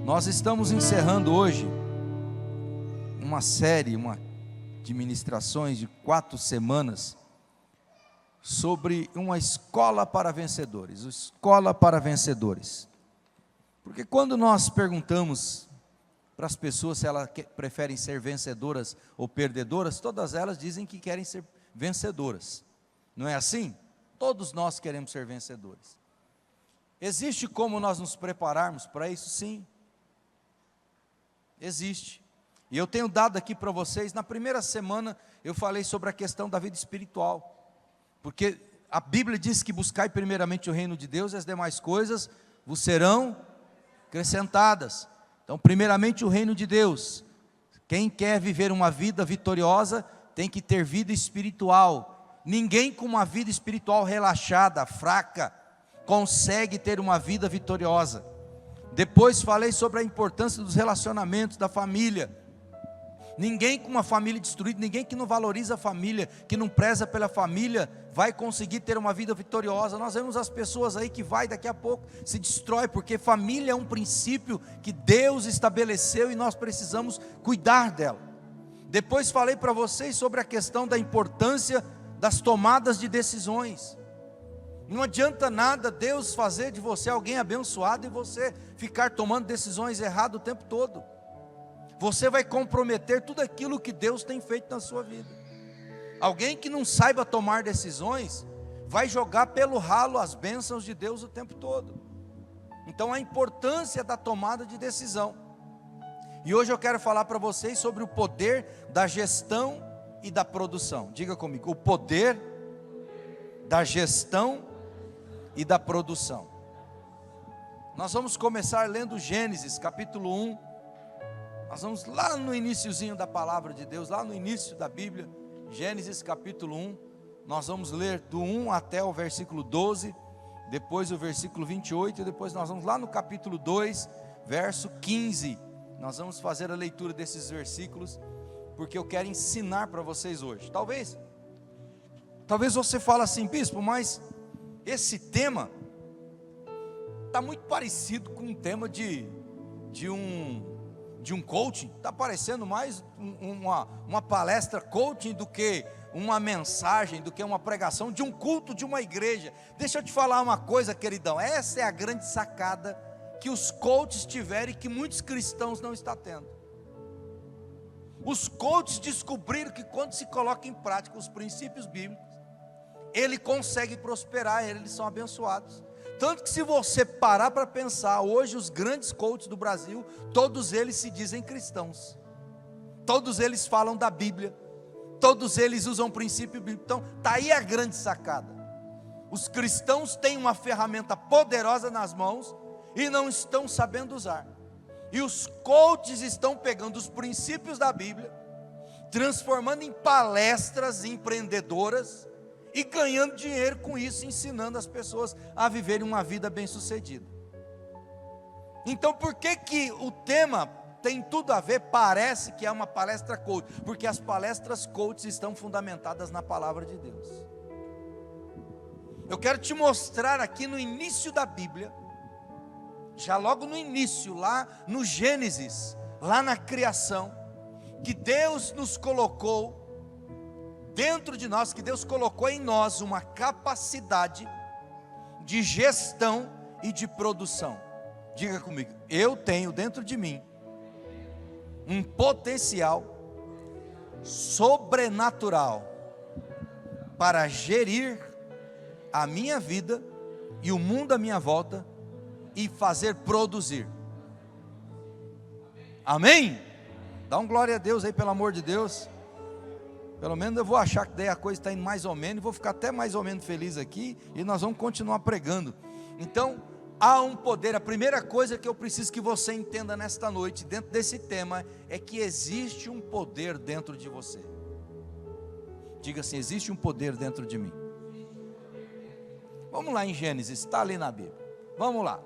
Nós estamos encerrando hoje uma série, de ministrações de 4 semanas sobre uma escola para vencedores, escola para vencedores. Porque quando nós perguntamos para as pessoas se elas preferem ser vencedoras ou perdedoras, todas elas dizem que querem ser vencedoras. Não é assim? Todos nós queremos ser vencedores. Existe como nós nos prepararmos para isso? Sim. Existe. E eu tenho dado aqui para vocês, na primeira semana eu falei sobre a questão da vida espiritual. Porque a Bíblia diz que buscai primeiramente o reino de Deus e as demais coisas vos serão acrescentadas. Então, primeiramente o reino de Deus. Quem quer viver uma vida vitoriosa tem que ter vida espiritual. Ninguém com uma vida espiritual relaxada, fraca, consegue ter uma vida vitoriosa. Depois falei sobre a importância dos relacionamentos, da família. Ninguém com uma família destruída, ninguém que não valoriza a família, que não preza pela família, vai conseguir ter uma vida vitoriosa. Nós vemos as pessoas aí que daqui a pouco se destrói, porque família é um princípio que Deus estabeleceu e nós precisamos cuidar dela. Depois falei para vocês sobre a questão da importância das tomadas de decisões. Não adianta nada Deus fazer de você alguém abençoado e você ficar tomando decisões erradas o tempo todo. Você vai comprometer tudo aquilo que Deus tem feito na sua vida. Alguém que não saiba tomar decisões, vai jogar pelo ralo as bênçãos de Deus o tempo todo. Então a importância da tomada de decisão. E hoje eu quero falar para vocês sobre o poder da gestão e da produção. Diga comigo, o poder da gestão e da produção. Nós vamos começar lendo Gênesis capítulo 1. Nós vamos lá no iniciozinho da palavra de Deus, lá no início da Bíblia, Gênesis capítulo 1, nós vamos ler do 1 até o versículo 12, depois o versículo 28, e depois nós vamos lá no capítulo 2, verso 15, nós vamos fazer a leitura desses versículos, porque eu quero ensinar para vocês hoje. Talvez você fale assim, bispo, mas esse tema está muito parecido com um tema de um coaching, está parecendo mais uma palestra coaching do que uma mensagem, do que uma pregação de um culto de uma igreja. Deixa eu te falar uma coisa, queridão, essa é a grande sacada que os coaches tiveram e que muitos cristãos não estão tendo. Os coaches descobriram que quando se coloca em prática os princípios bíblicos, ele consegue prosperar, eles são abençoados. Tanto que se você parar para pensar, hoje os grandes coaches do Brasil, todos eles se dizem cristãos. Todos eles falam da Bíblia. Todos eles usam o princípio bíblico. Então, está aí a grande sacada. Os cristãos têm uma ferramenta poderosa nas mãos e não estão sabendo usar. E os coaches estão pegando os princípios da Bíblia, transformando em palestras empreendedoras, e ganhando dinheiro com isso, ensinando as pessoas a viverem uma vida bem-sucedida. Então por que o tema tem tudo a ver, parece que é uma palestra coach? Porque as palestras coach estão fundamentadas na palavra de Deus. Eu quero te mostrar aqui no início da Bíblia, já logo no início, lá no Gênesis, lá na criação, que Deus nos colocou dentro de nós, que Deus colocou em nós uma capacidade de gestão e de produção. Diga comigo, eu tenho dentro de mim um potencial sobrenatural para gerir a minha vida e o mundo à minha volta e fazer produzir. Amém? Dá um glória a Deus aí, pelo amor de Deus. Pelo menos eu vou achar que daí a coisa está indo mais ou menos, e vou ficar até mais ou menos feliz aqui, e nós vamos continuar pregando. Então, há um poder. A primeira coisa que eu preciso que você entenda nesta noite, dentro desse tema, é que existe um poder dentro de você. Diga assim, existe um poder dentro de mim. Vamos lá em Gênesis, está ali na Bíblia. Vamos lá.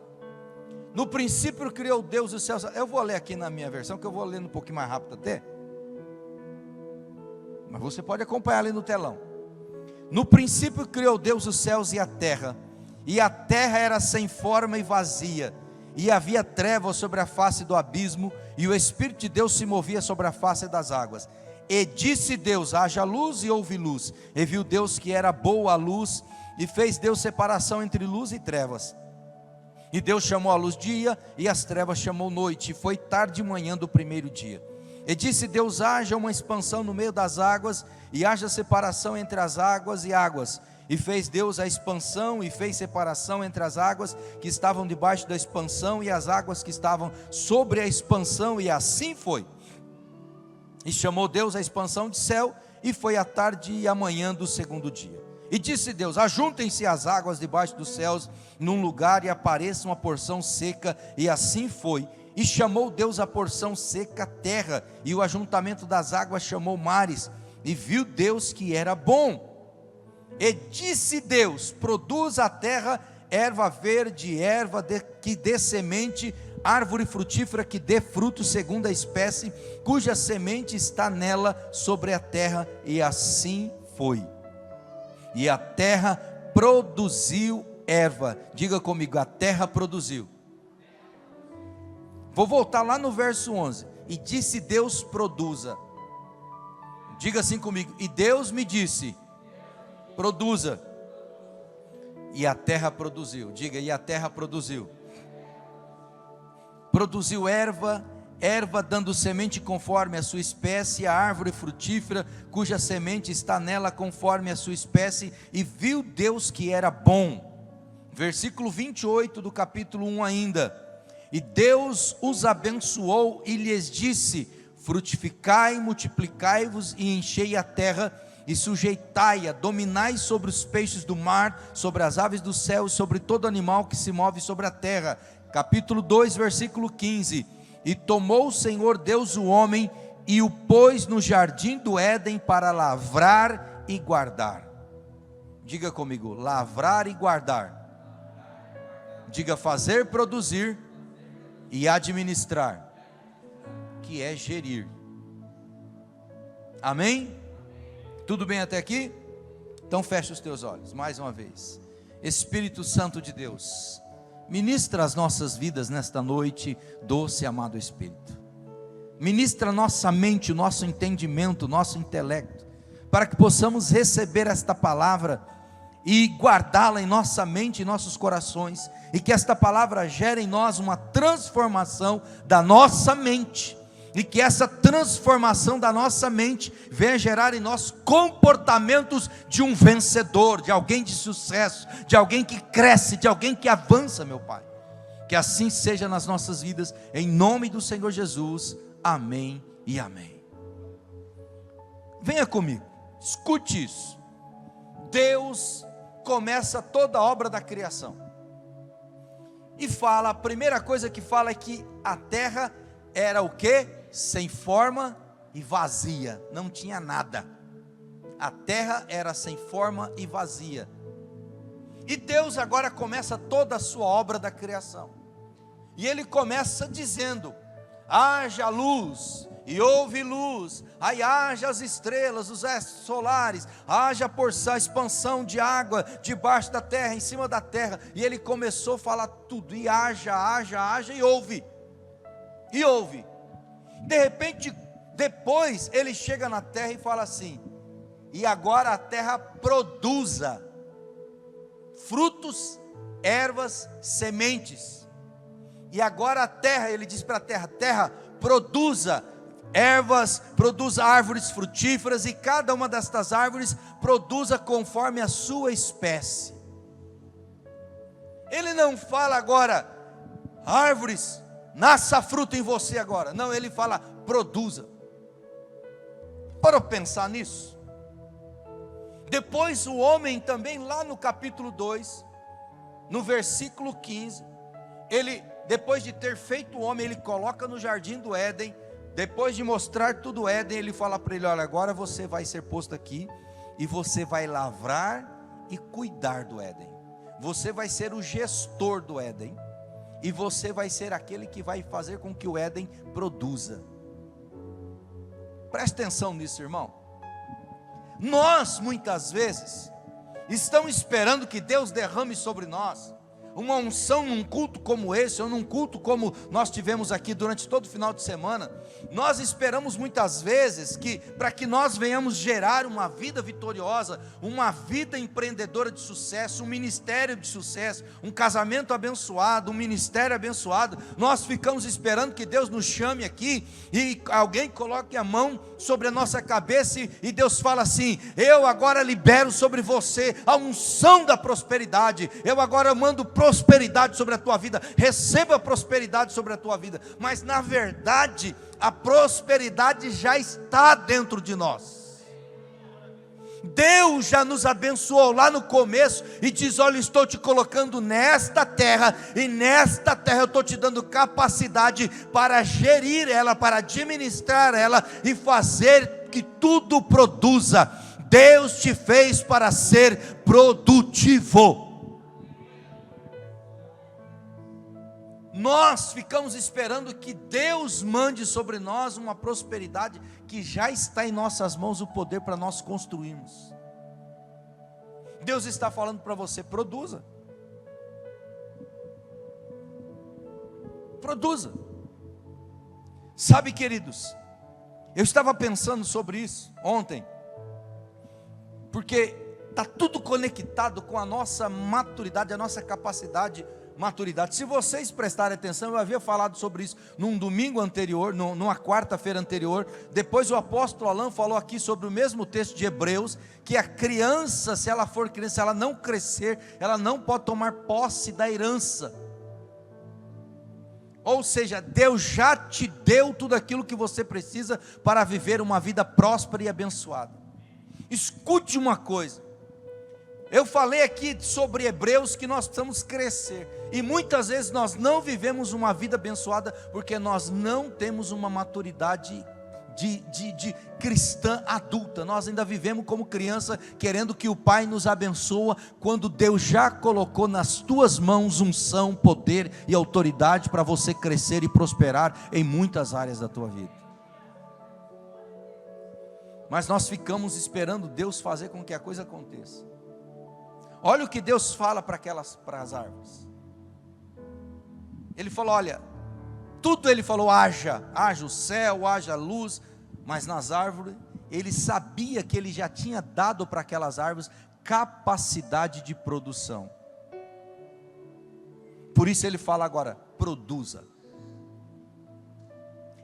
No princípio criou Deus os céus. Eu vou ler aqui na minha versão, que eu vou ler um pouquinho mais rápido até. Mas você pode acompanhar ali no telão. No princípio criou Deus os céus e a terra era sem forma e vazia, e havia trevas sobre a face do abismo, e o Espírito de Deus se movia sobre a face das águas. E disse Deus: haja luz, e houve luz. E viu Deus que era boa a luz, e fez Deus separação entre luz e trevas. E Deus chamou a luz dia, e as trevas chamou noite, e foi tarde de manhã do primeiro dia. E disse Deus: haja uma expansão no meio das águas, e haja separação entre as águas e águas. E fez Deus a expansão, e fez separação entre as águas que estavam debaixo da expansão, e as águas que estavam sobre a expansão, e assim foi. E chamou Deus a expansão de céu, e foi a tarde e a manhã do segundo dia. E disse Deus: ajuntem-se as águas debaixo dos céus num lugar, e apareça uma porção seca, e assim foi. E chamou Deus a porção seca terra, e o ajuntamento das águas chamou mares. E viu Deus que era bom. E disse Deus: produz a terra erva verde, erva que dê semente, árvore frutífera que dê fruto segundo a espécie, cuja semente está nela sobre a terra. E assim foi. E a terra produziu erva. Diga comigo: a terra produziu. Vou voltar lá no verso 11. E disse Deus: produza. Diga assim comigo: e Deus me disse: produza. E a terra produziu. Diga: e a terra produziu. Produziu erva, erva dando semente conforme a sua espécie, a árvore frutífera, cuja semente está nela conforme a sua espécie, e viu Deus que era bom. Versículo 28 do capítulo 1 ainda. E Deus os abençoou e lhes disse: frutificai, multiplicai-vos e enchei a terra, e sujeitai-a, dominai sobre os peixes do mar, sobre as aves do céu, e sobre todo animal que se move sobre a terra. Capítulo 2, versículo 15. E tomou o Senhor Deus o homem, e o pôs no jardim do Éden para lavrar e guardar. Diga comigo: lavrar e guardar. Diga: fazer, produzir e administrar, que é gerir. Amém? Tudo bem até aqui? Então fecha os teus olhos, mais uma vez. Espírito Santo de Deus, ministra as nossas vidas nesta noite, doce e amado Espírito. Ministra a nossa mente, o nosso entendimento, o nosso intelecto, para que possamos receber esta palavra e guardá-la em nossa mente e nossos corações, e que esta palavra gere em nós uma transformação da nossa mente, e que essa transformação da nossa mente venha gerar em nós comportamentos de um vencedor, de alguém de sucesso, de alguém que cresce, de alguém que avança, meu Pai. Que assim seja nas nossas vidas, em nome do Senhor Jesus. Amém e amém. Venha comigo, escute isso. Deus começa toda a obra da criação e fala, a primeira coisa que fala é que a terra era o quê? Sem forma e vazia, não tinha nada. A terra era sem forma e vazia. E Deus agora começa toda a sua obra da criação. E Ele começa dizendo: haja luz, e houve luz. Aí haja as estrelas, os astros solares, haja porção, expansão de água debaixo da terra, em cima da terra. E Ele começou a falar tudo, e haja, e houve. E houve. De repente, depois Ele chega na terra e fala assim: e agora a terra produza frutos, ervas, sementes. E agora a terra, Ele diz para a terra: terra, produza ervas, produza árvores frutíferas, e cada uma destas árvores produza conforme a sua espécie. Ele não fala agora: árvores, nasça fruto em você agora. Não, Ele fala: produza. Para pensar nisso. Depois o homem também, lá no capítulo 2, no versículo 15, ele, depois de ter feito o homem, ele coloca no jardim do Éden. Depois de mostrar tudo o Éden, ele fala para ele: olha, agora você vai ser posto aqui, e você vai lavrar e cuidar do Éden. Você vai ser o gestor do Éden, e você vai ser aquele que vai fazer com que o Éden produza. Preste atenção nisso, irmão. Nós muitas vezes estamos esperando que Deus derrame sobre nós uma unção num culto como esse, ou num culto como nós tivemos aqui durante todo o final de semana, nós esperamos muitas vezes que, para que nós venhamos gerar uma vida vitoriosa, uma vida empreendedora de sucesso, um ministério de sucesso, um casamento abençoado, um ministério abençoado, nós ficamos esperando que Deus nos chame aqui, e alguém coloque a mão sobre a nossa cabeça, e Deus fala assim: eu agora libero sobre você a unção da prosperidade, eu agora mando prosperidade sobre a tua vida, receba prosperidade sobre a tua vida. Mas na verdade, a prosperidade já está dentro de nós. Deus já nos abençoou lá no começo e diz: olha, estou te colocando nesta terra, e nesta terra eu estou te dando capacidade para gerir ela, para administrar ela e fazer que tudo produza. Deus te fez para ser produtivo. Nós ficamos esperando que Deus mande sobre nós uma prosperidade que já está em nossas mãos, o poder para nós construirmos. Deus está falando para você: produza. Produza. Sabe, queridos, eu estava pensando sobre isso ontem, porque está tudo conectado com a nossa maturidade, a nossa capacidade maturidade. Se vocês prestarem atenção, eu havia falado sobre isso num domingo anterior, numa quarta-feira anterior. Depois o apóstolo Alan falou aqui sobre o mesmo texto de Hebreus, que a criança, se ela for criança, se ela não crescer, ela não pode tomar posse da herança. Ou seja, Deus já te deu tudo aquilo que você precisa para viver uma vida próspera e abençoada. Escute uma coisa, eu falei aqui sobre Hebreus que nós precisamos crescer, e muitas vezes nós não vivemos uma vida abençoada porque nós não temos uma maturidade de cristã adulta. Nós ainda vivemos como criança, querendo que o Pai nos abençoe, quando Deus já colocou nas tuas mãos unção, poder e autoridade para você crescer e prosperar em muitas áreas da tua vida. Mas nós ficamos esperando Deus fazer com que a coisa aconteça. Olha o que Deus fala para as árvores. Ele falou: olha, tudo Ele falou: haja o céu, haja luz. Mas nas árvores, Ele sabia que Ele já tinha dado para aquelas árvores capacidade de produção. Por isso Ele fala agora: produza.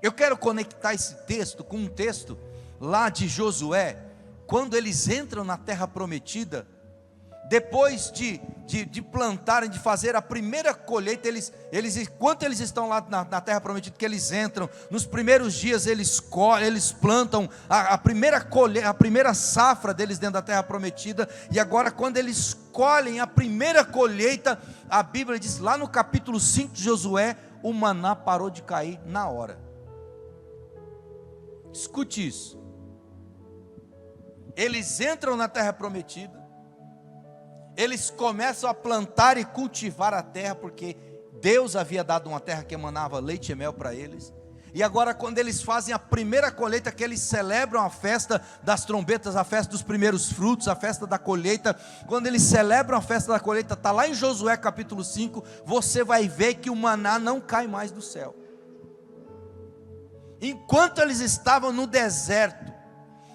Eu quero conectar esse texto com um texto lá de Josué, quando eles entram na terra prometida. Depois de plantarem, de fazer a primeira colheita, enquanto eles estão lá na terra prometida, que eles entram, nos primeiros dias eles plantam a primeira safra deles dentro da terra prometida, e agora quando eles colhem a primeira colheita, a Bíblia diz lá no capítulo 5 de Josué, o maná parou de cair na hora. Escute isso. Eles entram na terra prometida, eles começam a plantar e cultivar a terra, porque Deus havia dado uma terra que emanava leite e mel para eles. E agora, quando eles fazem a primeira colheita, que eles celebram a festa das trombetas, a festa dos primeiros frutos, a festa da colheita, quando eles celebram a festa da colheita, está lá em Josué capítulo 5, você vai ver que o maná não cai mais do céu. Enquanto eles estavam no deserto,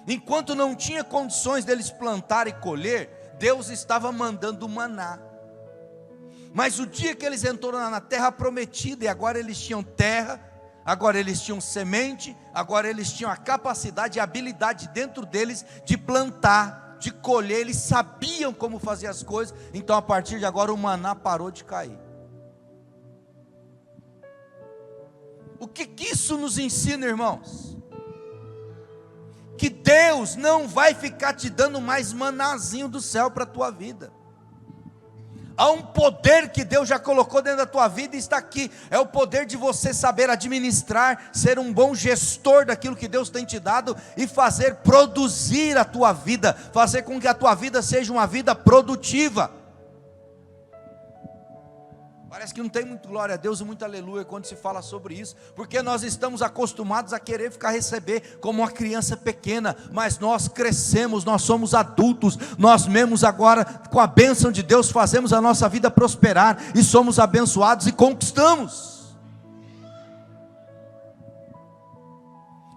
enquanto não tinha condições deles plantar e colher, Deus estava mandando maná. Mas o dia que eles entraram na terra prometida, e agora eles tinham terra, agora eles tinham semente, agora eles tinham a capacidade e a habilidade dentro deles de plantar, de colher, eles sabiam como fazer as coisas. Então a partir de agora o maná parou de cair. O que isso nos ensina, irmãos? Que Deus não vai ficar te dando mais manazinho do céu para a tua vida. Há um poder que Deus já colocou dentro da tua vida e está aqui. É o poder de você saber administrar, ser um bom gestor daquilo que Deus tem te dado e fazer produzir a tua vida, fazer com que a tua vida seja uma vida produtiva. Parece que não tem muito glória a Deus e muito aleluia quando se fala sobre isso, porque nós estamos acostumados a querer receber como uma criança pequena, mas nós crescemos, nós somos adultos, nós mesmos agora, com a bênção de Deus, fazemos a nossa vida prosperar, e somos abençoados e conquistamos.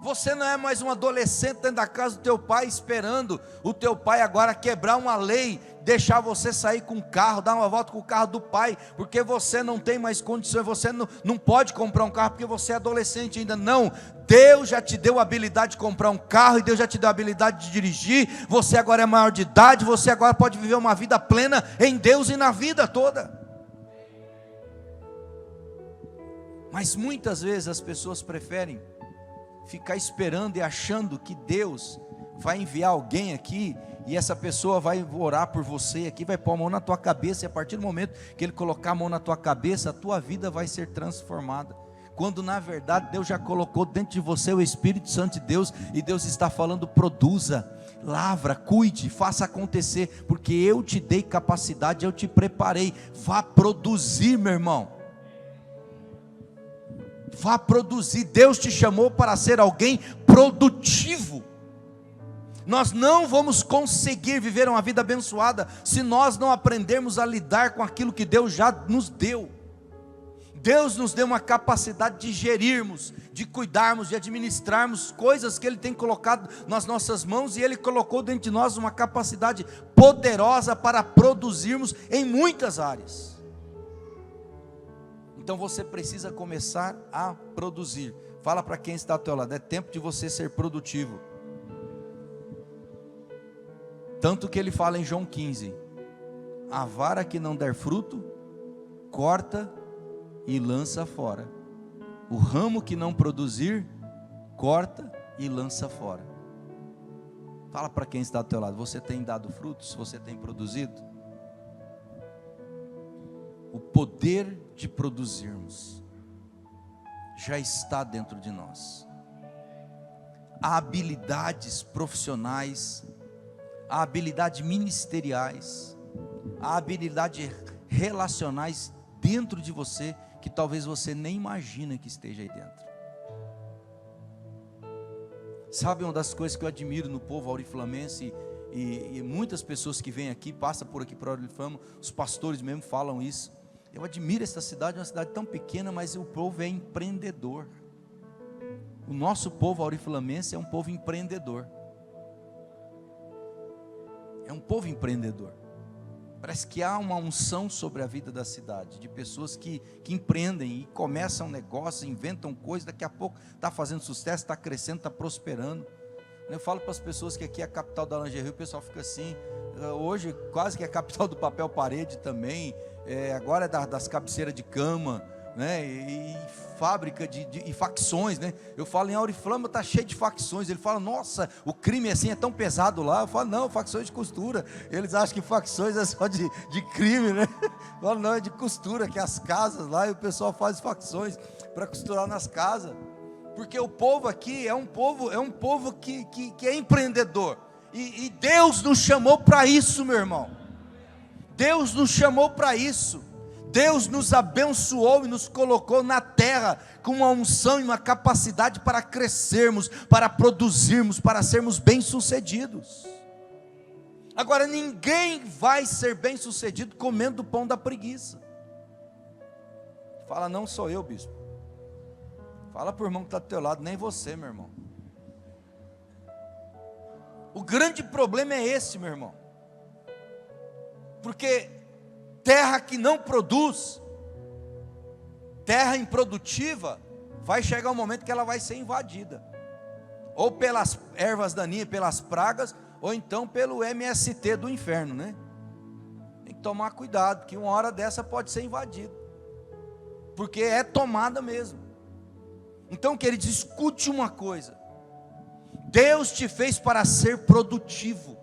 Você não é mais um adolescente dentro da casa do teu pai, esperando o teu pai agora quebrar uma lei, deixar você sair com o carro, dar uma volta com o carro do pai, porque você não tem mais condições, você não pode comprar um carro porque você é adolescente ainda. Não, Deus já te deu a habilidade de comprar um carro, e Deus já te deu a habilidade de dirigir. Você agora é maior de idade, você agora pode viver uma vida plena em Deus e na vida toda. Mas muitas vezes as pessoas preferem ficar esperando e achando que Deus vai enviar alguém aqui, e essa pessoa vai orar por você aqui, vai pôr a mão na tua cabeça, e a partir do momento que Ele colocar a mão na tua cabeça, a tua vida vai ser transformada, quando na verdade Deus já colocou dentro de você o Espírito Santo de Deus, e Deus está falando: produza, lavra, cuide, faça acontecer, porque eu te dei capacidade, eu te preparei. Vá produzir, meu irmão. Vá produzir. Deus te chamou para ser alguém produtivo. Nós não vamos conseguir viver uma vida abençoada se nós não aprendermos a lidar com aquilo que Deus já nos deu. Deus nos deu uma capacidade de gerirmos, de cuidarmos, de administrarmos coisas que Ele tem colocado nas nossas mãos, e Ele colocou dentro de nós uma capacidade poderosa para produzirmos em muitas áreas. Então você precisa começar a produzir. Fala para quem está ao teu lado: é tempo de você ser produtivo. Tanto que ele fala em João 15: a vara que não der fruto, corta e lança fora. O ramo que não produzir, corta e lança fora. Fala para quem está ao teu lado: você tem dado frutos? Você tem produzido? O poder de produzirmos já está dentro de nós. Há habilidades profissionais, há habilidades ministeriais, há habilidades relacionais dentro de você, que talvez você nem imagina que esteja aí dentro. Sabe uma das coisas que eu admiro no povo auriflamense, e muitas pessoas que vêm aqui, passam por aqui para Auriflama, os pastores mesmo falam isso. Eu admiro essa cidade, uma cidade tão pequena, mas o povo é empreendedor. O nosso povo auriflamense é um povo empreendedor. É um povo empreendedor. Parece que há uma unção sobre a vida da cidade, de pessoas que empreendem e começam negócios, inventam coisas, daqui a pouco está fazendo sucesso, está crescendo, está prosperando. Eu falo para as pessoas que aqui é a capital da lingerie, o pessoal fica assim: hoje quase que é a capital do papel parede também, agora é das cabeceiras de cama, né? E fábrica e facções, né? Eu falo: em Auriflama está cheio de facções. Ele fala: nossa, o crime assim é tão pesado lá. Eu falo: não, facções de costura. Eles acham que facções é só de crime, né? Eu falo: não, é de costura, que as casas lá, e o pessoal faz facções para costurar nas casas. Porque o povo aqui é um povo que é empreendedor, e Deus nos chamou para isso, meu irmão. Deus nos chamou para isso. Deus nos abençoou e nos colocou na terra com uma unção e uma capacidade para crescermos, para produzirmos, para sermos bem-sucedidos. Agora, ninguém vai ser bem-sucedido comendo o pão da preguiça. Fala: não sou eu, bispo. Fala para o irmão que está do teu lado: nem você, meu irmão. O grande problema é esse, meu irmão. Porque terra que não produz, terra improdutiva, vai chegar um momento que ela vai ser invadida, ou pelas ervas daninhas, pelas pragas, ou então pelo MST do inferno, né? Tem que tomar cuidado, que uma hora dessa pode ser invadido, porque é tomada mesmo. Então, queridos, escute uma coisa: Deus te fez para ser produtivo.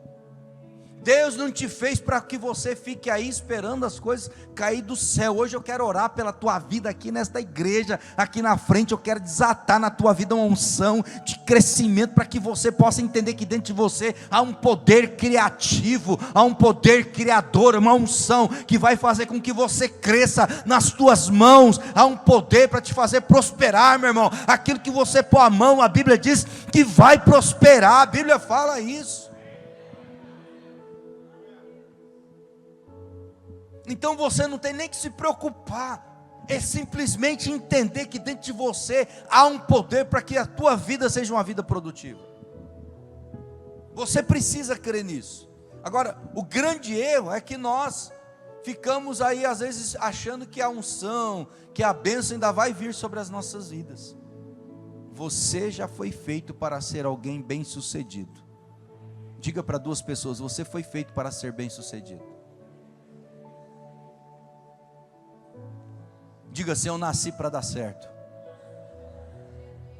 Deus não te fez para que você fique aí esperando as coisas cair do céu. Hoje eu quero orar pela tua vida aqui nesta igreja, aqui na frente. Eu quero desatar na tua vida uma unção de crescimento, para que você possa entender que dentro de você há um poder criativo, há um poder criador, uma unção que vai fazer com que você cresça nas tuas mãos. Há um poder para te fazer prosperar, meu irmão. Aquilo que você pôr a mão, a Bíblia diz que vai prosperar. A Bíblia fala isso. Então você não tem nem que se preocupar, é simplesmente entender que dentro de você há um poder para que a tua vida seja uma vida produtiva. Você precisa crer nisso. Agora, o grande erro é que nós ficamos aí às vezes achando que a unção, que a bênção ainda vai vir sobre as nossas vidas. Você já foi feito para ser alguém bem-sucedido. Diga para duas pessoas: você foi feito para ser bem-sucedido. Diga assim: eu nasci para dar certo.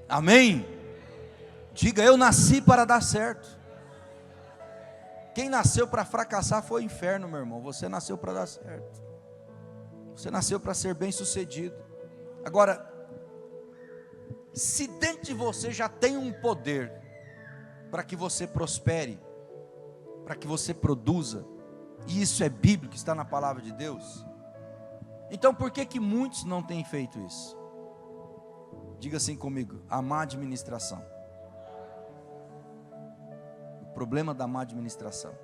Amém? Diga: eu nasci para dar certo. Quem nasceu para fracassar foi o inferno, meu irmão. Você nasceu para dar certo. Você nasceu para ser bem sucedido. Agora, se dentro de você já tem um poder para que você prospere, para que você produza, e isso é bíblico, está na palavra de Deus, então por que muitos não têm feito isso? Diga assim comigo: a má administração. O problema da má administração.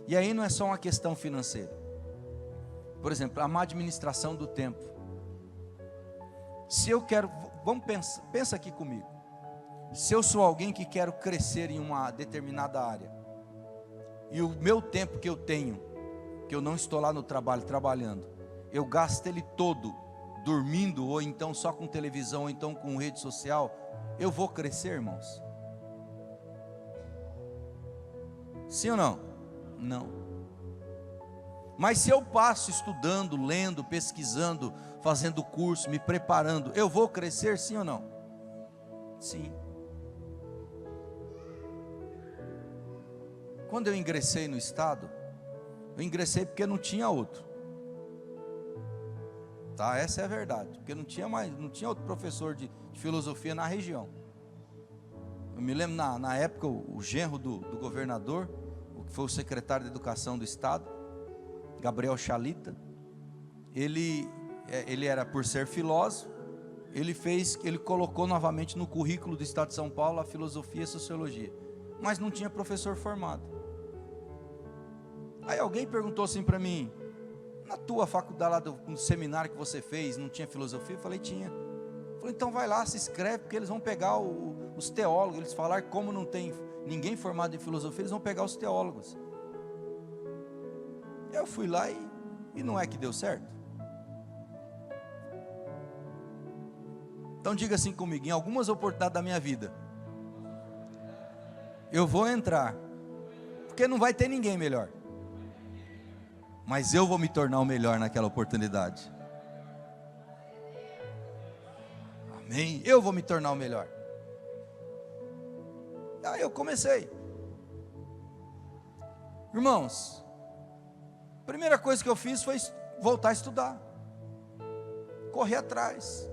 E aí não é só uma questão financeira. Por exemplo, a má administração do tempo. Se eu quero, pensa aqui comigo. Se eu sou alguém que quero crescer em uma determinada área, e o meu tempo que eu tenho, que eu não estou lá no trabalho trabalhando, eu gasto ele todo dormindo, ou então só com televisão, ou então com rede social, eu vou crescer, irmãos? Sim ou não? Não. Mas se eu passo estudando, lendo, pesquisando, fazendo curso, me preparando, eu vou crescer, sim ou não? Sim. Quando eu ingressei no estado, eu ingressei porque não tinha outro. Tá? Essa é a verdade. Porque não tinha outro professor de filosofia na região. Eu me lembro na época, o genro do governador, o que foi o secretário de educação do estado, Gabriel Chalita, ele era, por ser filósofo, ele colocou novamente no currículo do estado de São Paulo a filosofia e a sociologia, mas não tinha professor formado. Aí alguém perguntou assim para mim: na tua faculdade lá no seminário que você fez, não tinha filosofia? Eu falei: tinha. Eu falei: então vai lá, se inscreve, porque eles vão pegar os teólogos. Eles falaram que como não tem ninguém formado em filosofia, eles vão pegar os teólogos. Eu fui lá e não é que deu certo? Então diga assim comigo: em algumas oportunidades da minha vida, eu vou entrar, porque não vai ter ninguém melhor, mas eu vou me tornar o melhor naquela oportunidade. Amém? Eu vou me tornar o melhor. Aí eu comecei. Irmãos, a primeira coisa que eu fiz foi voltar a estudar, correr atrás.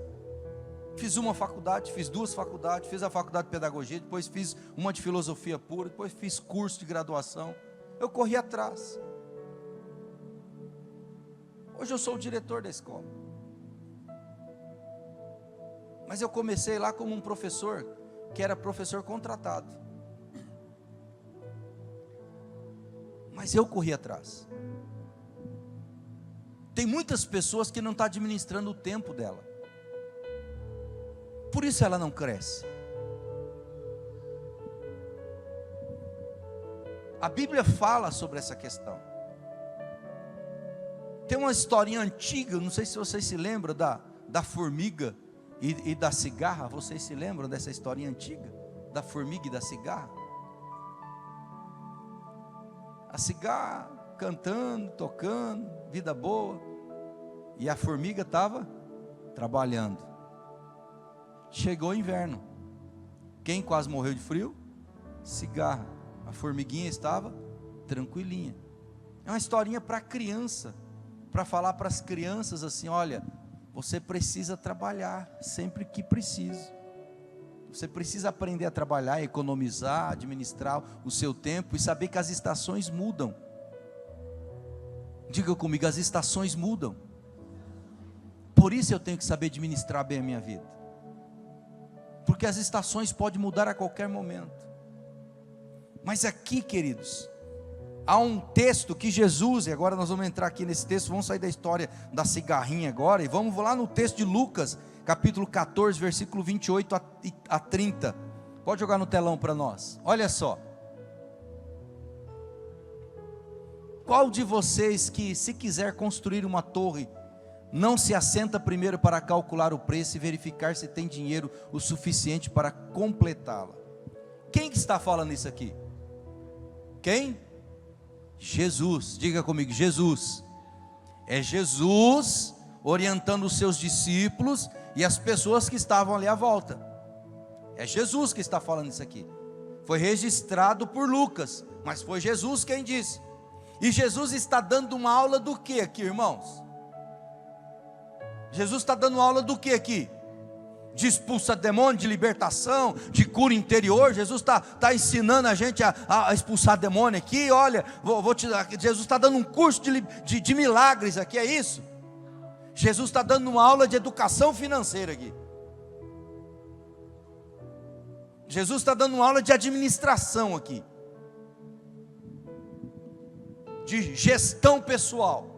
Fiz uma faculdade, fiz duas faculdades, fiz a faculdade de pedagogia, depois fiz uma de filosofia pura, depois fiz curso de graduação. Eu corri atrás. Hoje eu sou o diretor da escola. Mas eu comecei lá como um professor, que era professor contratado. Mas eu corri atrás. Tem muitas pessoas que não estão administrando o tempo dela. Por isso ela não cresce. A Bíblia fala sobre essa questão. Tem uma historinha antiga, não sei se vocês se lembram da formiga e da cigarra. Vocês se lembram dessa historinha antiga? Da formiga e da cigarra? A cigarra cantando, tocando, vida boa. E a formiga estava trabalhando. Chegou o inverno. Quem quase morreu de frio? Cigarra. A formiguinha estava tranquilinha. É uma historinha para criança, para falar para as crianças assim: olha, você precisa trabalhar sempre que precisa. Você precisa aprender a trabalhar, economizar, administrar o seu tempo e saber que as estações mudam. Diga comigo, as estações mudam. Por isso eu tenho que saber administrar bem a minha vida. Porque as estações podem mudar a qualquer momento. Mas aqui, queridos, há um texto que Jesus, e agora nós vamos entrar aqui nesse texto, vamos sair da história da cigarrinha agora, e vamos lá no texto de Lucas, capítulo 14, versículo 28 a 30. Pode jogar no telão para nós. Olha só. Qual de vocês que, se quiser construir uma torre, não se assenta primeiro para calcular o preço e verificar se tem dinheiro o suficiente para completá-la? Quem que está falando isso aqui? Quem? Jesus. Diga comigo, Jesus. É Jesus orientando os seus discípulos e as pessoas que estavam ali à volta. É Jesus que está falando isso aqui. Foi registrado por Lucas, mas foi Jesus quem disse. E Jesus está dando uma aula do que aqui, irmãos? Jesus está dando aula do que aqui? De expulsar demônio, de libertação, de cura interior. Jesus está ensinando a gente a expulsar demônio aqui. Olha, Jesus está dando um curso de milagres aqui, é isso? Jesus está dando uma aula de educação financeira aqui. Jesus está dando uma aula de administração aqui, de gestão pessoal.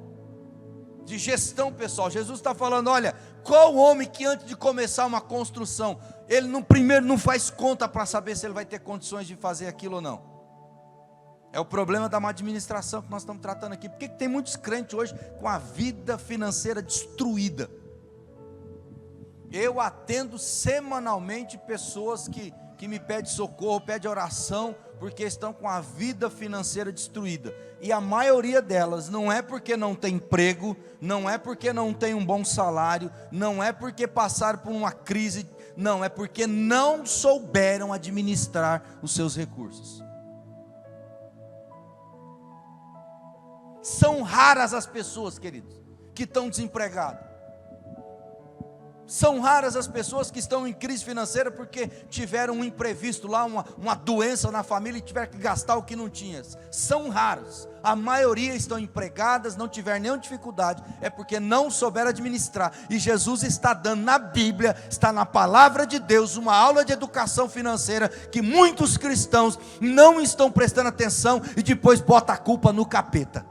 De gestão pessoal. Jesus está falando: olha, qual homem que antes de começar uma construção, ele primeiro não faz conta para saber se ele vai ter condições de fazer aquilo ou não? É o problema da má administração que nós estamos tratando aqui. Por que tem muitos crentes hoje com a vida financeira destruída? Eu atendo semanalmente pessoas que me pedem socorro, pedem oração, porque estão com a vida financeira destruída. E a maioria delas não é porque não tem emprego, não é porque não tem um bom salário, não é porque passaram por uma crise, não, é porque não souberam administrar os seus recursos. São raras as pessoas, queridos, que estão desempregadas. São raras as pessoas que estão em crise financeira porque tiveram um imprevisto lá, uma doença na família e tiveram que gastar o que não tinha. São raros. A maioria estão empregadas, não tiveram nenhuma dificuldade, é porque não souberam administrar. E Jesus está dando na Bíblia, está na palavra de Deus, uma aula de educação financeira que muitos cristãos não estão prestando atenção e depois botam a culpa no capeta.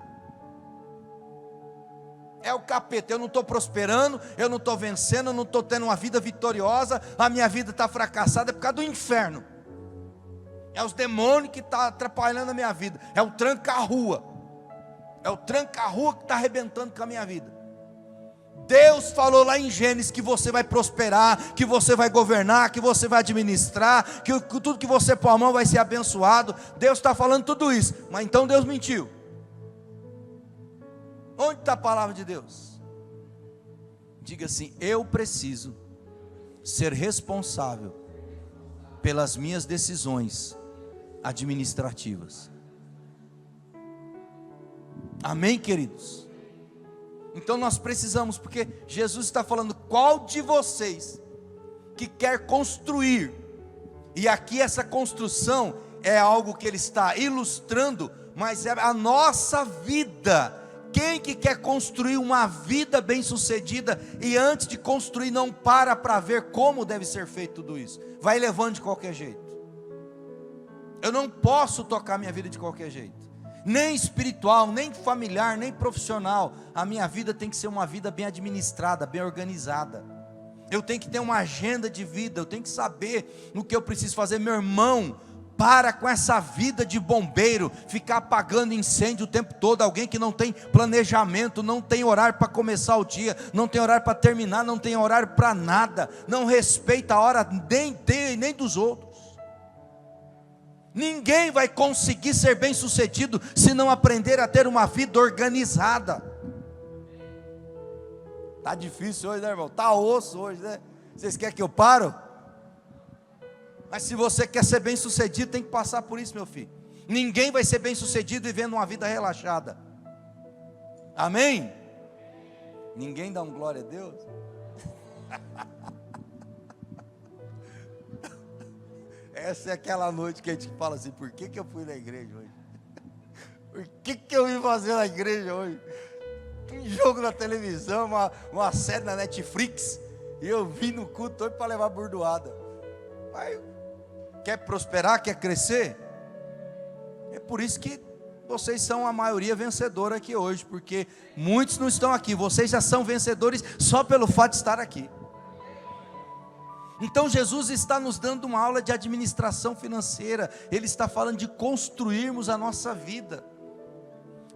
É o capeta, eu não estou prosperando, eu não estou vencendo, eu não estou tendo uma vida vitoriosa, a minha vida está fracassada, é por causa do inferno. É os demônios que estão atrapalhando a minha vida, é o tranca-rua, que está arrebentando com a minha vida. Deus falou lá em Gênesis que você vai prosperar, que você vai governar, que você vai administrar, que tudo que você pôr a mão vai ser abençoado. Deus está falando tudo isso, mas então Deus mentiu. Onde está a palavra de Deus? Diga assim: eu preciso ser responsável pelas minhas decisões administrativas. Amém, queridos? Então nós precisamos, porque Jesus está falando: qual de vocês que quer construir? E aqui essa construção é algo que ele está ilustrando, mas é a nossa vida. Quem que quer construir uma vida bem sucedida e antes de construir não para ver como deve ser feito tudo isso? Vai levando de qualquer jeito. Eu não posso tocar minha vida de qualquer jeito, nem espiritual, nem familiar, nem profissional. A minha vida tem que ser uma vida bem administrada, bem organizada. Eu tenho que ter uma agenda de vida, eu tenho que saber o que eu preciso fazer. Meu irmão, para com essa vida de bombeiro, ficar apagando incêndio o tempo todo. Alguém que não tem planejamento, não tem horário para começar o dia, não tem horário para terminar, não tem horário para nada, não respeita a hora nem dos outros. Ninguém vai conseguir ser bem sucedido se não aprender a ter uma vida organizada. Está difícil hoje, né, irmão? Está osso hoje, né? Vocês querem que eu paro? Mas se você quer ser bem sucedido, tem que passar por isso, meu filho. Ninguém vai ser bem sucedido vivendo uma vida relaxada. Amém? Ninguém dá um glória a Deus? Essa é aquela noite que a gente fala assim: por que eu fui na igreja hoje? Por que eu vim fazer na igreja hoje? Um jogo na televisão, uma série na Netflix, e eu vim no culto hoje para levar burdoada. Mas quer prosperar, quer crescer? É por isso que vocês são a maioria vencedora aqui hoje, porque muitos não estão aqui. Vocês já são vencedores só pelo fato de estar aqui. Então Jesus está nos dando uma aula de administração financeira. Ele está falando de construirmos a nossa vida.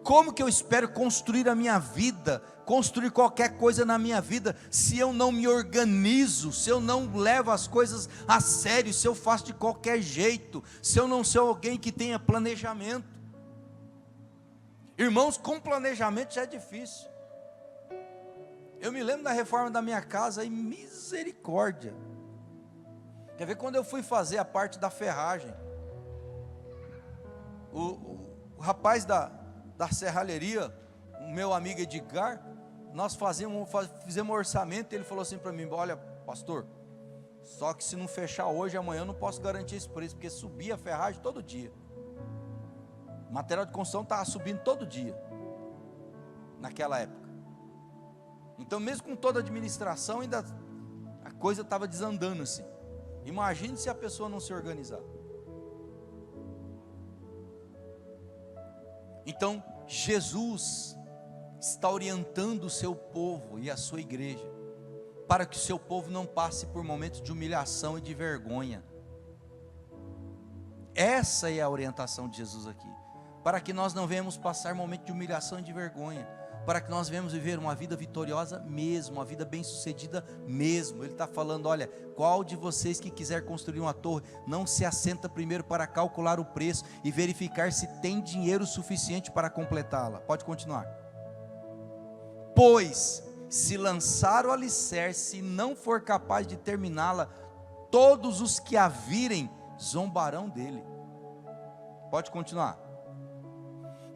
Como que eu espero construir a minha vida, construir qualquer coisa na minha vida, se eu não me organizo, se eu não levo as coisas a sério, se eu faço de qualquer jeito, se eu não sou alguém que tenha planejamento? Irmãos, com planejamento já é difícil. Eu me lembro da reforma da minha casa, e misericórdia. Quer ver, quando eu fui fazer a parte da ferragem, o rapaz da serralheria, o meu amigo Edgar, nós fizemos um orçamento, e ele falou assim para mim: olha, pastor, só que se não fechar hoje, amanhã eu não posso garantir esse preço, porque subia a ferragem todo dia. O material de construção estava subindo todo dia, naquela época. Então, mesmo com toda a administração, ainda a coisa estava desandando assim. Imagine se a pessoa não se organizar. Então, Jesus está orientando o seu povo e a sua igreja, para que o seu povo não passe por momentos de humilhação e de vergonha. Essa é a orientação de Jesus aqui, para que nós não venhamos passar momentos de humilhação e de vergonha, para que nós venhamos viver uma vida vitoriosa mesmo, uma vida bem sucedida mesmo. Ele está falando: olha, qual de vocês que quiser construir uma torre, não se assenta primeiro para calcular o preço e verificar se tem dinheiro suficiente para completá-la? Pode continuar. Pois, se lançar o alicerce e não for capaz de terminá-la, todos os que a virem zombarão dele. Pode continuar.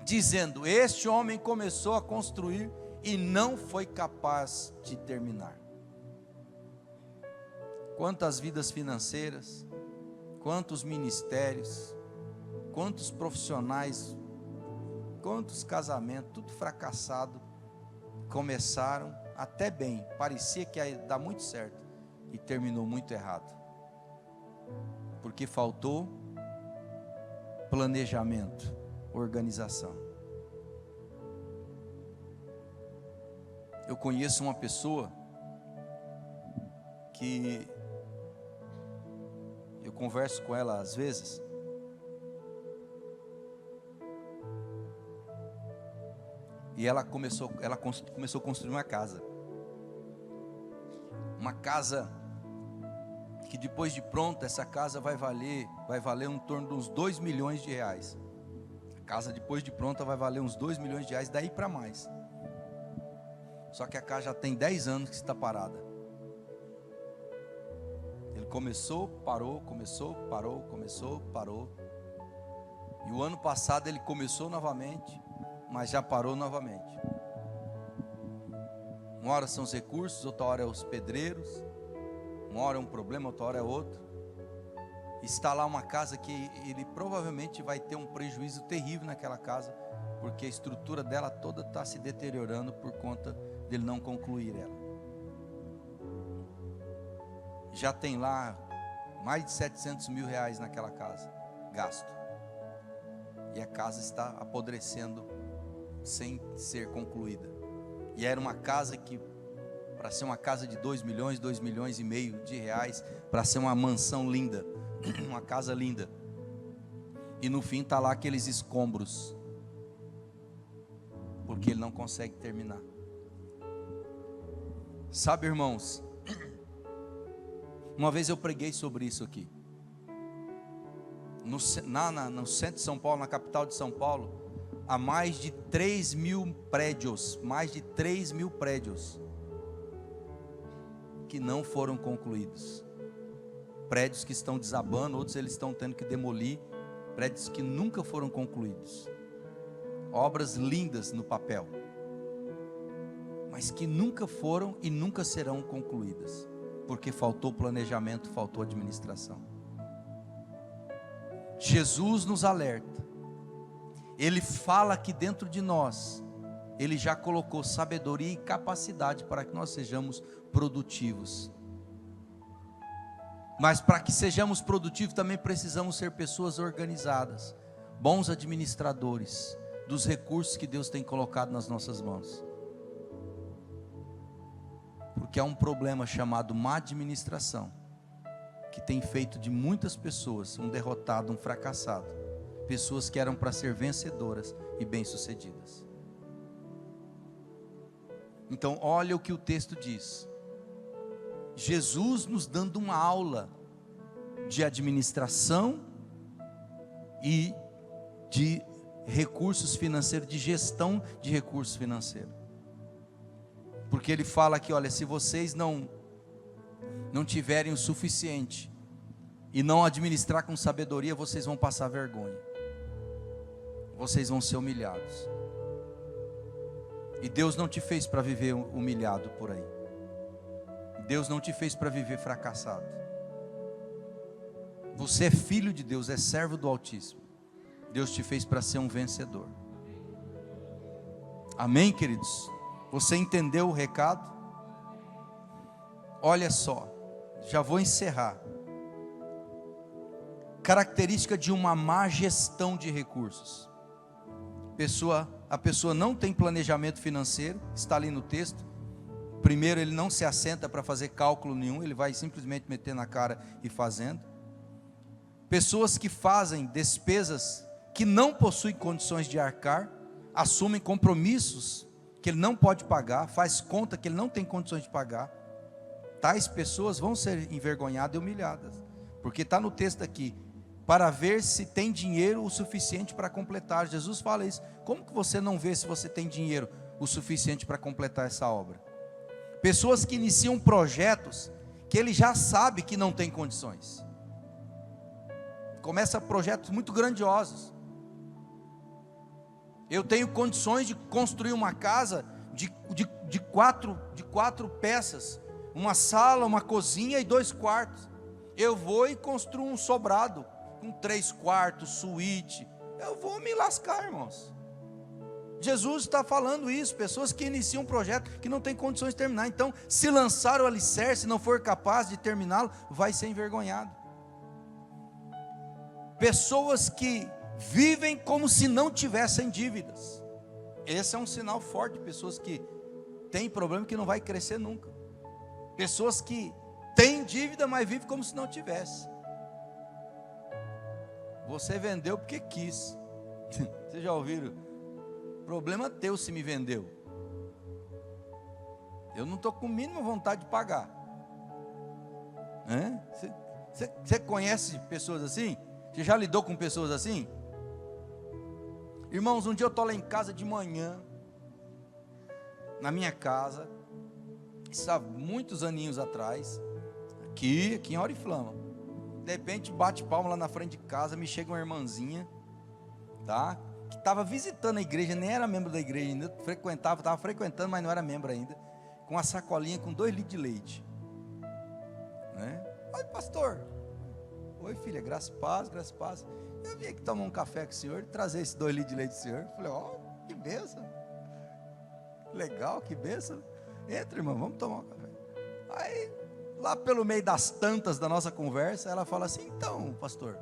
Dizendo: este homem começou a construir e não foi capaz de terminar. Quantas vidas financeiras, quantos ministérios, quantos profissionais, quantos casamentos, tudo fracassado, começaram até bem, parecia que ia dar muito certo, e terminou muito errado, porque faltou planejamento, organização. Eu conheço uma pessoa que eu converso com ela às vezes, e ela começou a construir uma casa que depois de pronta, essa casa vai valer em torno de uns 2 milhões de reais. A casa depois de pronta vai valer uns 2 milhões de reais, daí para mais. Só que a casa já tem 10 anos que está parada. Ele começou, parou, começou, parou, começou, parou. E o ano passado ele começou novamente, mas já parou novamente. Uma hora são os recursos, outra hora é os pedreiros, uma hora é um problema, outra hora é outro. Está lá uma casa que ele provavelmente vai ter um prejuízo terrível naquela casa, porque a estrutura dela toda está se deteriorando por conta dele não concluir ela. Já tem lá mais de 700 mil reais naquela casa, gasto. E a casa está apodrecendo sem ser concluída. E era uma casa que, para ser uma casa de 2 milhões e meio de reais, para ser uma mansão linda, uma casa linda, e no fim está lá aqueles escombros, porque ele não consegue terminar. Sabe, irmãos, uma vez eu preguei sobre isso aqui, no centro de São Paulo, na capital de São Paulo, há mais de 3 mil prédios, que não foram concluídos. Prédios que estão desabando, outros eles estão tendo que demolir, prédios que nunca foram concluídos, obras lindas no papel, mas que nunca foram e nunca serão concluídas, porque faltou planejamento, faltou administração. Jesus nos alerta, Ele fala que dentro de nós, Ele já colocou sabedoria e capacidade para que nós sejamos produtivos. Mas para que sejamos produtivos também precisamos ser pessoas organizadas, bons administradores dos recursos que Deus tem colocado nas nossas mãos. Porque há um problema chamado má administração, que tem feito de muitas pessoas um derrotado, um fracassado. Pessoas que eram para ser vencedoras e bem-sucedidas. Então olha o que o texto diz. Jesus nos dando uma aula de administração e de recursos financeiros, de gestão de recursos financeiros. Porque ele fala aqui, olha, se vocês não tiverem o suficiente e não administrar com sabedoria, vocês vão passar vergonha. Vocês vão ser humilhados. E Deus não te fez para viver humilhado por aí. Deus não te fez para viver fracassado. Você é filho de Deus, é servo do Altíssimo. Deus te fez para ser um vencedor. Amém, queridos? Você entendeu o recado? Olha só, já vou encerrar. Característica de uma má gestão de recursos. A pessoa não tem planejamento financeiro, está ali no texto. Primeiro, ele não se assenta para fazer cálculo nenhum, ele vai simplesmente meter na cara e fazendo. Pessoas que fazem despesas que não possuem condições de arcar, assumem compromissos que ele não pode pagar, faz conta que ele não tem condições de pagar. Tais pessoas vão ser envergonhadas e humilhadas, porque está no texto aqui, para ver se tem dinheiro o suficiente para completar. Jesus fala isso. Como que você não vê se você tem dinheiro o suficiente para completar essa obra? Pessoas que iniciam projetos que ele já sabe que não tem condições. Começa projetos muito grandiosos. Eu tenho condições de construir uma casa de quatro peças, uma sala, uma cozinha e 2 quartos. Eu vou e construo um sobrado com 3 quartos, suíte. Eu vou me lascar, irmãos. Jesus está falando isso, pessoas que iniciam um projeto que não tem condições de terminar. Então, se lançar o alicerce e não for capaz de terminá-lo, vai ser envergonhado. Pessoas que vivem como se não tivessem dívidas. Esse é um sinal forte de pessoas que têm problema que não vai crescer nunca. Pessoas que têm dívida, mas vivem como se não tivesse. Você vendeu porque quis. Vocês já ouviram? Problema teu se me vendeu. Eu não estou com a mínima vontade de pagar. Você conhece pessoas assim? Você já lidou com pessoas assim? Irmãos, um dia eu estou lá em casa de manhã, na minha casa, isso há muitos aninhos atrás, aqui em Oriflama. De repente bate palma lá na frente de casa, me chega uma irmãzinha, tá? Que estava visitando a igreja, nem era membro da igreja ainda, estava frequentando, mas não era membro ainda, com uma sacolinha com 2 litros de leite, né? Oi, pastor. Oi, filha, graça e paz, graça e paz. Eu vim aqui tomar um café com o senhor, trazer esses 2 litros de leite do senhor. Eu falei, ó, que bênção, legal, que bênção. Entra, irmão, vamos tomar um café. Aí, lá pelo meio das tantas da nossa conversa, ela fala assim, então, pastor,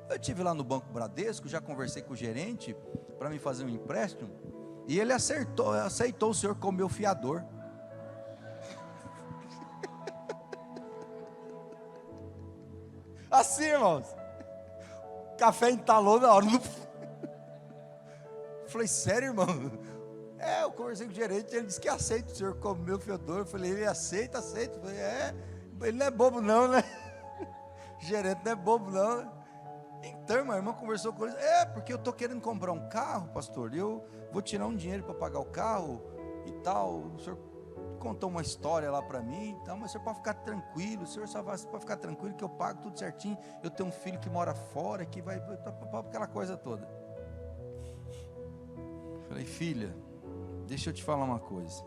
eu estive lá no Banco Bradesco, já conversei com o gerente para me fazer um empréstimo, e ele aceitou o senhor como meu fiador. Assim, irmãos, café entalou na hora. Falei, sério, irmão? Eu conversei com o gerente, ele disse que aceita o senhor como meu fiador. Eu falei, ele aceita. Eu falei, ele não é bobo não, né? O gerente não é bobo não, né? Então, minha irmã conversou com ele, porque eu estou querendo comprar um carro, pastor, e eu vou tirar um dinheiro para pagar o carro e tal, o senhor contou uma história lá para mim, então, mas o senhor pode ficar tranquilo, o senhor só pode ficar tranquilo que eu pago tudo certinho, eu tenho um filho que mora fora, que vai, aquela coisa toda. Falei, filha, deixa eu te falar uma coisa,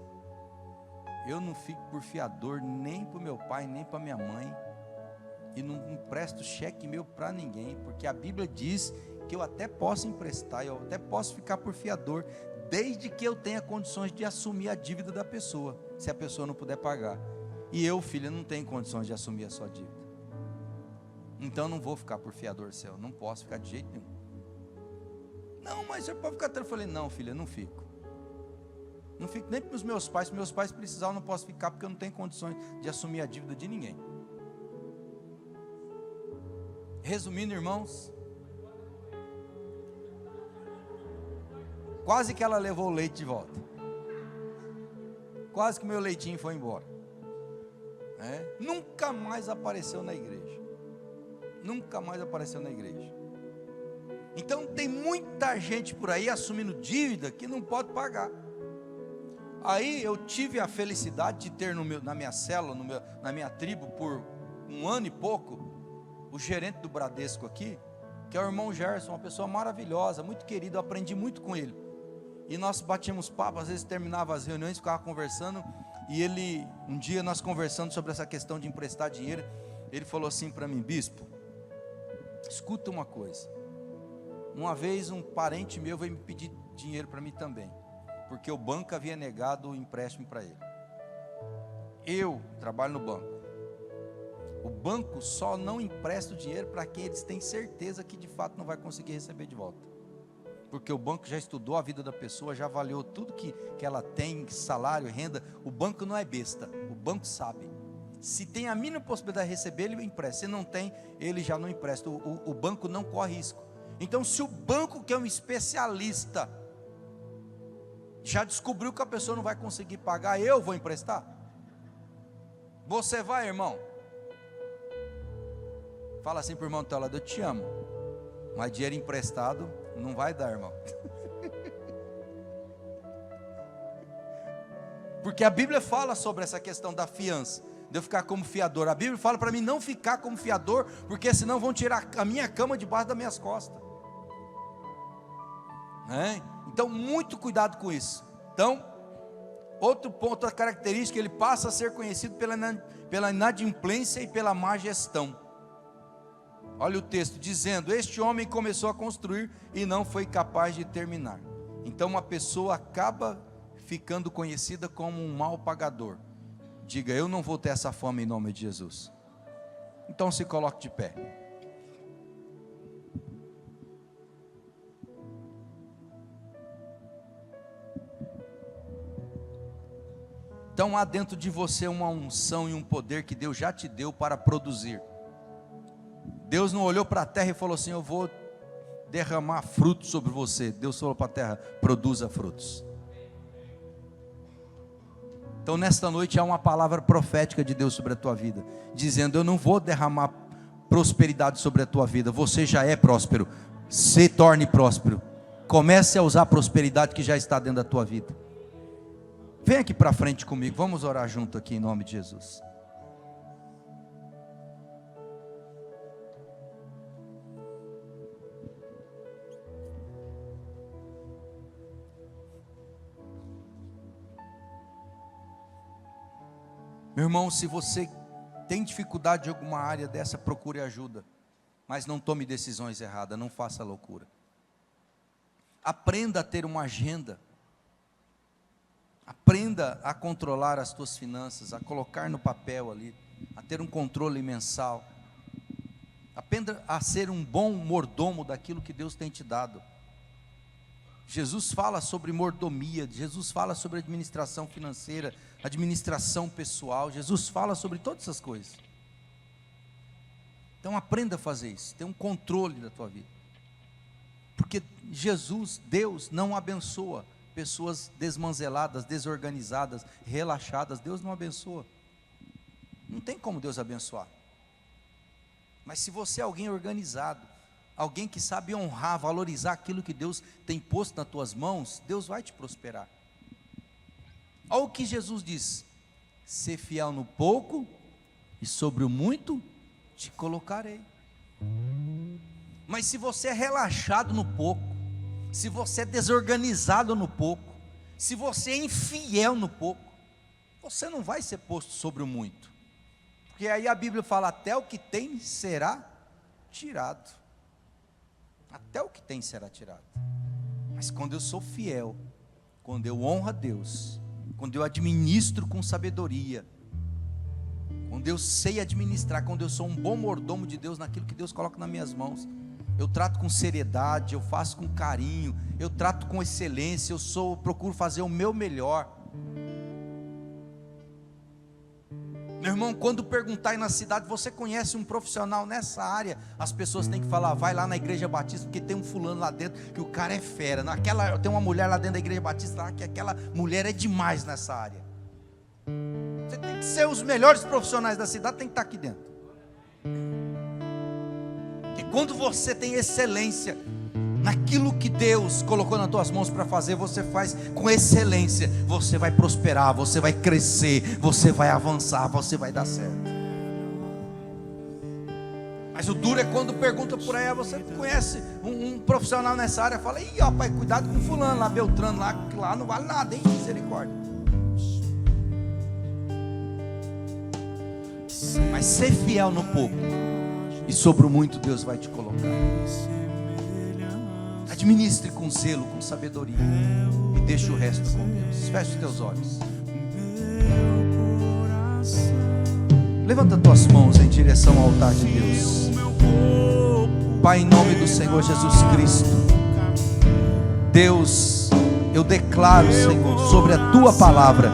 eu não fico por fiador nem para o meu pai, nem para minha mãe, e não empresto cheque meu para ninguém, porque a Bíblia diz que eu até posso emprestar, eu até posso ficar por fiador, desde que eu tenha condições de assumir a dívida da pessoa, se a pessoa não puder pagar. E eu, filha, não tenho condições de assumir a sua dívida. Então não vou ficar por fiador seu, não posso ficar de jeito nenhum. Não, mas você pode ficar tranquilo. Eu falei, não, filha, não fico. Não fico nem para os meus pais, se meus pais precisarem, eu não posso ficar, porque eu não tenho condições de assumir a dívida de ninguém. Resumindo, irmãos, quase que ela levou o leite de volta. Quase que meu leitinho foi embora. Nunca mais apareceu na igreja. Nunca mais apareceu na igreja. Então tem muita gente por aí assumindo dívida que não pode pagar. Aí eu tive a felicidade de ter na minha célula, na minha tribo, por 1 ano e pouco, o gerente do Bradesco aqui, que é o irmão Gerson, uma pessoa maravilhosa, muito querido, eu aprendi muito com ele. E nós batíamos papo, às vezes terminava as reuniões, ficava conversando, e ele, um dia nós conversando sobre essa questão de emprestar dinheiro, ele falou assim para mim, bispo, escuta uma coisa, uma vez um parente meu veio me pedir dinheiro para mim também, porque o banco havia negado o empréstimo para ele. Eu trabalho no banco, o banco só não empresta o dinheiro para quem eles têm certeza que de fato não vai conseguir receber de volta. Porque o banco já estudou a vida da pessoa, já avaliou tudo que ela tem, salário, renda. O banco não é besta, o banco sabe. Se tem a mínima possibilidade de receber, ele empresta. Se não tem, ele já não empresta. O banco não corre risco. Então, se o banco, que é um especialista, já descobriu que a pessoa não vai conseguir pagar, eu vou emprestar? Você vai, irmão? Fala assim para o irmão do teu lado, eu te amo, mas dinheiro emprestado não vai dar, irmão. Porque a Bíblia fala sobre essa questão da fiança, de eu ficar como fiador. A Bíblia fala para mim não ficar como fiador, porque senão vão tirar a minha cama debaixo das minhas costas. Então, muito cuidado com isso. Então, outro ponto, outra característica, ele passa a ser conhecido pela inadimplência e pela má gestão. Olha o texto, dizendo, este homem começou a construir e não foi capaz de terminar. Então uma pessoa acaba ficando conhecida como um mau pagador. Diga, eu não vou ter essa fama em nome de Jesus. Então se coloque de pé. Então há dentro de você uma unção e um poder que Deus já te deu para produzir. Deus não olhou para a terra e falou assim, eu vou derramar frutos sobre você. Deus falou para a terra, produza frutos. Então nesta noite há uma palavra profética de Deus sobre a tua vida, dizendo, eu não vou derramar prosperidade sobre a tua vida, você já é próspero, se torne próspero, comece a usar a prosperidade que já está dentro da tua vida. Vem aqui para frente comigo, vamos orar junto aqui em nome de Jesus. Meu irmão, se você tem dificuldade em alguma área dessa, procure ajuda, mas não tome decisões erradas, não faça loucura. Aprenda a ter uma agenda, aprenda a controlar as tuas finanças, a colocar no papel ali, a ter um controle mensal, aprenda a ser um bom mordomo daquilo que Deus tem te dado. Jesus fala sobre mordomia, Jesus fala sobre administração financeira, administração pessoal, Jesus fala sobre todas essas coisas. Então aprenda a fazer isso, tenha um controle da tua vida. Porque Jesus, Deus, não abençoa pessoas desmanzeladas, desorganizadas, relaxadas. Deus não abençoa. Não tem como Deus abençoar. Mas se você é alguém organizado, alguém que sabe honrar, valorizar aquilo que Deus tem posto nas tuas mãos, Deus vai te prosperar. Olha o que Jesus diz, ser fiel no pouco, e sobre o muito te colocarei. Mas se você é relaxado no pouco, se você é desorganizado no pouco, se você é infiel no pouco, você não vai ser posto sobre o muito, porque aí a Bíblia fala: até o que tem será tirado. Até o que tem será tirado. Mas quando eu sou fiel, quando eu honro a Deus, quando eu administro com sabedoria, quando eu sei administrar, quando eu sou um bom mordomo de Deus naquilo que Deus coloca nas minhas mãos, eu trato com seriedade, eu faço com carinho, eu trato com excelência, procuro fazer o meu melhor. Meu irmão, quando perguntar aí na cidade, você conhece um profissional nessa área? As pessoas têm que falar: vai lá na igreja batista, porque tem um fulano lá dentro, que o cara é fera. Tem uma mulher lá dentro da igreja batista, lá, que aquela mulher é demais nessa área. Você tem que ser os melhores profissionais da cidade, tem que estar aqui dentro. E quando você tem excelência naquilo que Deus colocou nas tuas mãos para fazer, você faz com excelência, você vai prosperar, você vai crescer, você vai avançar, você vai dar certo. Mas o duro é quando pergunta por aí: você conhece um profissional nessa área? Fala: ih, ó pai, cuidado com fulano lá, Beltrano lá, que lá não vale nada, hein, misericórdia. Mas ser fiel no pouco, e sobre o muito Deus vai te colocar. Administre com zelo, com sabedoria, e deixa o resto com Deus. Feche os teus olhos. Levanta tuas mãos em direção ao altar de Deus. Pai, em nome do Senhor Jesus Cristo, Deus, eu declaro, Senhor, sobre a tua palavra,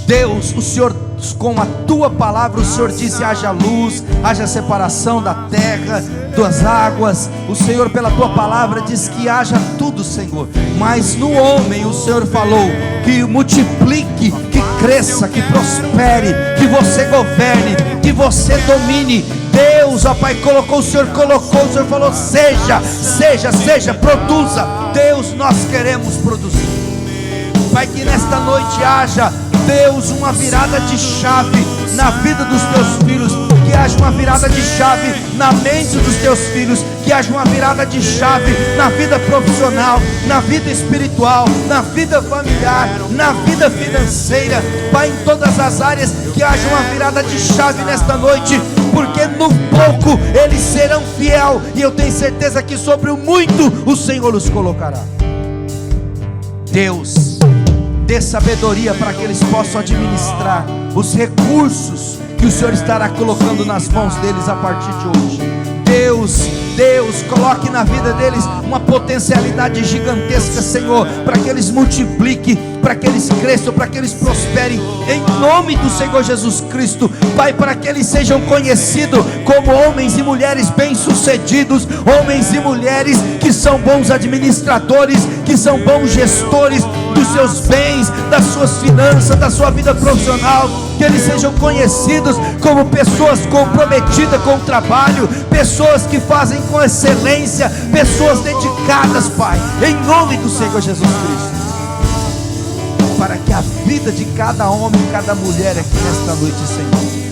Deus, o Senhor, com a tua palavra, o Senhor disse: haja luz, haja separação da terra, das águas. O Senhor, pela tua palavra, diz que haja tudo, Senhor. Mas no homem, o Senhor falou que multiplique, que cresça, que prospere, que você governe, que você domine. Deus, ó Pai, o Senhor falou: seja, produza. Deus, nós queremos produzir. Pai, que nesta noite haja, Deus, uma virada de chave na vida dos teus filhos, que haja uma virada de chave na mente dos teus filhos, que haja uma virada de chave na vida profissional, na vida espiritual, na vida familiar, na vida financeira. Pai, em todas as áreas, que haja uma virada de chave nesta noite, porque no pouco eles serão fiel, e eu tenho certeza que sobre o muito o Senhor os colocará. Deus, dê sabedoria para que eles possam administrar os recursos que o Senhor estará colocando nas mãos deles a partir de hoje. Deus, coloque na vida deles uma potencialidade gigantesca, Senhor, para que eles multipliquem, para que eles cresçam, para que eles prosperem, em nome do Senhor Jesus Cristo. Pai, para que eles sejam conhecidos como homens e mulheres bem-sucedidos, homens e mulheres que são bons administradores, que são bons gestores dos seus bens, das suas finanças, da sua vida profissional. Que eles sejam conhecidos como pessoas comprometidas com o trabalho, pessoas que fazem com excelência, pessoas dedicadas, Pai, em nome do Senhor Jesus Cristo. Para que a vida de cada homem e cada mulher aqui nesta noite, Senhor,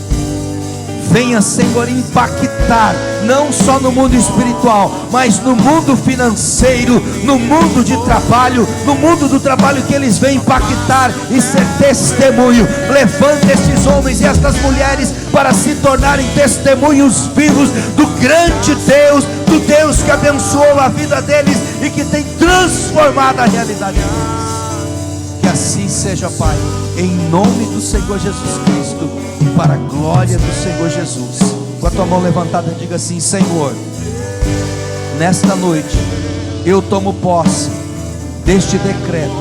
venha, Senhor, impactar não só no mundo espiritual, mas no mundo financeiro, no mundo de trabalho, no mundo do trabalho, que eles venham impactar e ser testemunho. Levanta estes homens e estas mulheres para se tornarem testemunhos vivos do grande Deus, do Deus que abençoou a vida deles e que tem transformado a realidade deles. Que assim seja, Pai, em nome do Senhor Jesus Cristo e para a glória do Senhor Jesus. Com a tua mão levantada, diga assim: Senhor, nesta noite eu tomo posse deste decreto,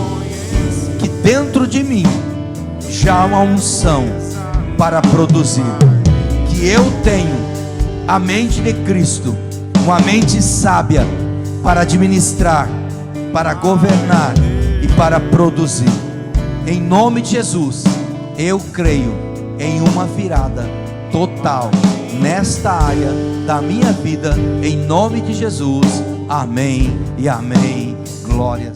que dentro de mim já há uma unção para produzir, que eu tenho a mente de Cristo, uma mente sábia para administrar, para governar e para produzir. Em nome de Jesus, eu creio em uma virada total nesta área da minha vida, em nome de Jesus. Amém e amém. Glórias.